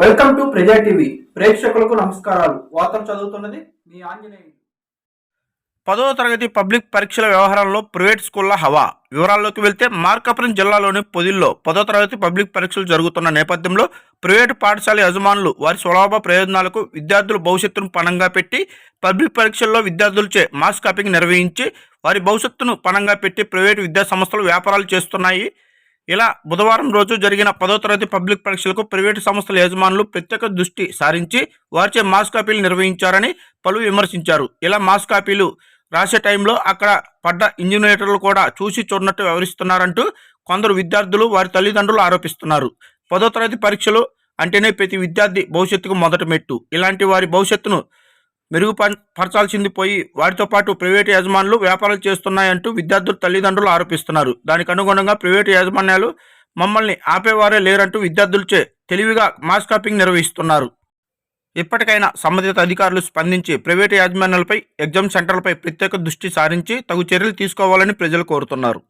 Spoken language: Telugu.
వెల్కమ్ టు ప్రజా టీవీ ప్రేక్షకులకు నమస్కారాలు. వార్తలు చదువుతున్నది మీ ఆంజనేయులు. 10వ తరగతి పబ్లిక్ పరీక్షల వ్యవహారంలో ప్రైవేట్ స్కూళ్ల హవా. వివరాల్లోకి వెళ్తే మార్కాపురం జిల్లాలోని పొదిల్లో 10వ తరగతి పబ్లిక్ పరీక్షలు జరుగుతున్న నేపథ్యంలో ప్రైవేటు పాఠశాల యజమానులు వారి స్వలాభ ప్రయోజనాలకు విద్యార్థుల భవిష్యత్తును పణంగా పెట్టి పబ్లిక్ పరీక్షల్లో విద్యార్థులచే మాస్ కాపింగ్ నిర్వహించి వారి భవిష్యత్తును పణంగా పెట్టి ప్రైవేటు విద్యా సంస్థలు వ్యాపారాలు చేస్తున్నాయి. ఇలా బుధవారం రోజు జరిగిన 10వ తరగతి పబ్లిక్ పరీక్షలకు ప్రైవేటు సంస్థల యజమానులు ప్రత్యేక దృష్టి సారించి వారిచే మాస్ కాపీలు నిర్వహించారని పలువురు విమర్శించారు. ఇలా మాస్ కాపీలు రాసే టైంలో అక్కడ పడ్డ ఇంజనీర్లు కూడా చూసి చూడనట్టు వ్యవహరిస్తున్నారంటూ కొందరు విద్యార్థులు వారి తల్లిదండ్రులు ఆరోపిస్తున్నారు. 10వ తరగతి పరీక్షలు అంటేనే ప్రతి విద్యార్థి భవిష్యత్తుకు మొదటి మెట్టు. ఇలాంటి వారి భవిష్యత్తును మెరుగుపరచాల్సింది పోయి వాటితో పాటు ప్రైవేటు యాజమాన్యాలు వ్యాపారాలు చేస్తున్నాయంటూ విద్యార్థుల తల్లిదండ్రులు ఆరోపిస్తున్నారు. దానికి అనుగుణంగా ప్రైవేటు యాజమాన్యాలు మమ్మల్ని ఆపేవారే లేరంటూ విద్యార్థులచే తెలివిగా మాస్ కాపింగ్ నిర్వహిస్తున్నారు. ఇప్పటికైనా సంబంధిత అధికారులు స్పందించి ప్రైవేటు యాజమాన్యాలపై ఎగ్జామ్ సెంటర్లపై ప్రత్యేక దృష్టి సారించి తగు చర్యలు తీసుకోవాలని ప్రజలు కోరుతున్నారు.